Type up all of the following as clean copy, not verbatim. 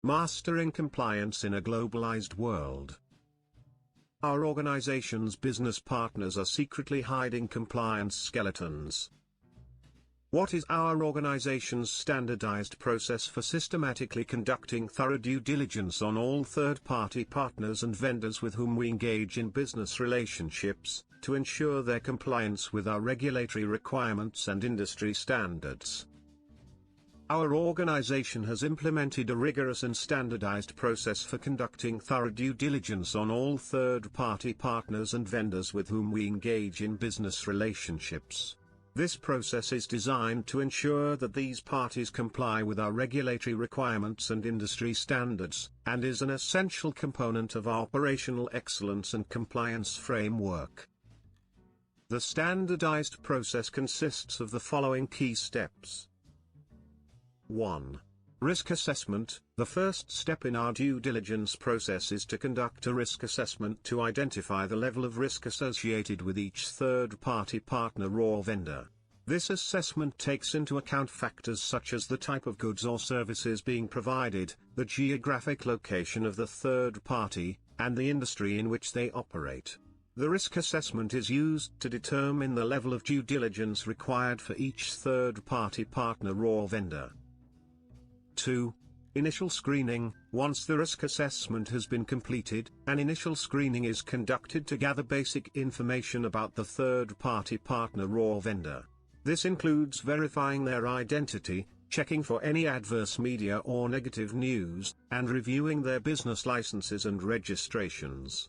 Mastering compliance in a globalized world. Our organization's business partners are secretly hiding compliance skeletons. What is our organization's standardized process for systematically conducting thorough due diligence on all third-party partners and vendors with whom we engage in business relationships, to ensure their compliance with our regulatory requirements and industry standards? Our organization has implemented a rigorous and standardized process for conducting thorough due diligence on all third-party partners and vendors with whom we engage in business relationships. This process is designed to ensure that these parties comply with our regulatory requirements and industry standards, and is an essential component of our operational excellence and compliance framework. The standardized process consists of the following key steps. 1. Risk assessment. The first step in our due diligence process is to conduct a risk assessment to identify the level of risk associated with each third-party partner or vendor. This assessment takes into account factors such as the type of goods or services being provided, the geographic location of the third party, and the industry in which they operate. The risk assessment is used to determine the level of due diligence required for each third-party partner or vendor. 2. Initial screening. Once the risk assessment has been completed, an initial screening is conducted to gather basic information about the third-party partner or vendor. This includes verifying their identity, checking for any adverse media or negative news, and reviewing their business licenses and registrations.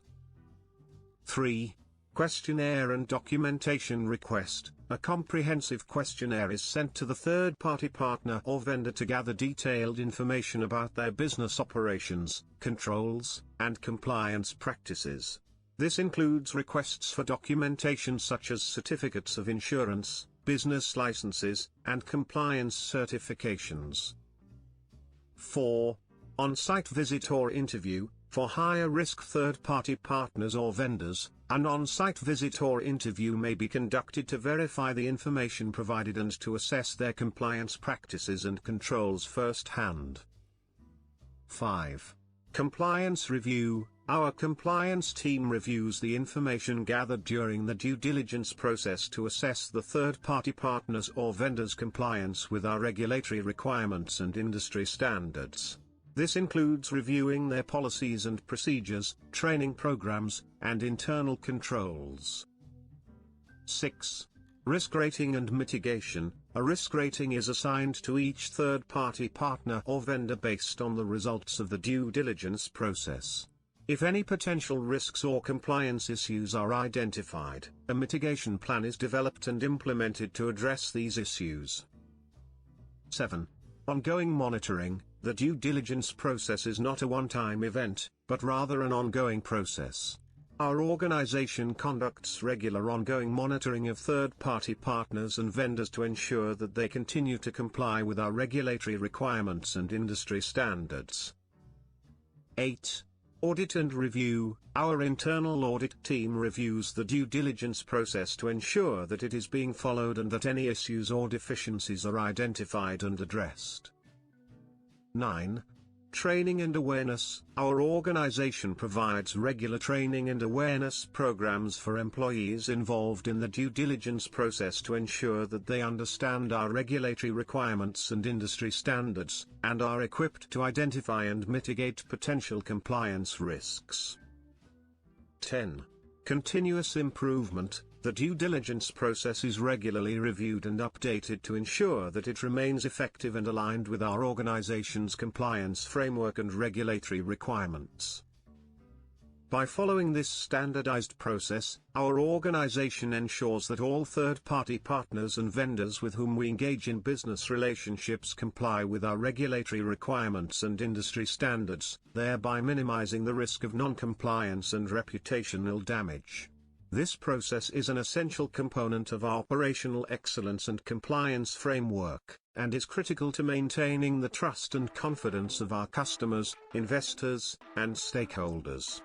3. Questionnaire and documentation request. A comprehensive questionnaire is sent to the third-party partner or vendor to gather detailed information about their business operations, controls, and compliance practices. This includes requests for documentation such as certificates of insurance, business licenses, and compliance certifications. 4. On-site visit or interview. For higher-risk third-party partners or vendors, an on-site visit or interview may be conducted to verify the information provided and to assess their compliance practices and controls firsthand. 5. Compliance review. Our compliance team reviews the information gathered during the due diligence process to assess the third-party partners or vendors' compliance with our regulatory requirements and industry standards. This includes reviewing their policies and procedures, training programs, and internal controls. 6. Risk rating and mitigation. A risk rating is assigned to each third-party partner or vendor based on the results of the due diligence process. If any potential risks or compliance issues are identified, a mitigation plan is developed and implemented to address these issues. 7. Ongoing monitoring. The due diligence process is not a one-time event, but rather an ongoing process. Our organization conducts regular ongoing monitoring of third-party partners and vendors to ensure that they continue to comply with our regulatory requirements and industry standards. 8. Audit and review. Our internal audit team reviews the due diligence process to ensure that it is being followed and that any issues or deficiencies are identified and addressed. 9. Training and awareness. Our organization provides regular training and awareness programs for employees involved in the due diligence process to ensure that they understand our regulatory requirements and industry standards, and are equipped to identify and mitigate potential compliance risks. 10. Continuous improvement. The due diligence process is regularly reviewed and updated to ensure that it remains effective and aligned with our organization's compliance framework and regulatory requirements. By following this standardized process, our organization ensures that all third-party partners and vendors with whom we engage in business relationships comply with our regulatory requirements and industry standards, thereby minimizing the risk of non-compliance and reputational damage. This process is an essential component of our operational excellence and compliance framework, and is critical to maintaining the trust and confidence of our customers, investors, and stakeholders.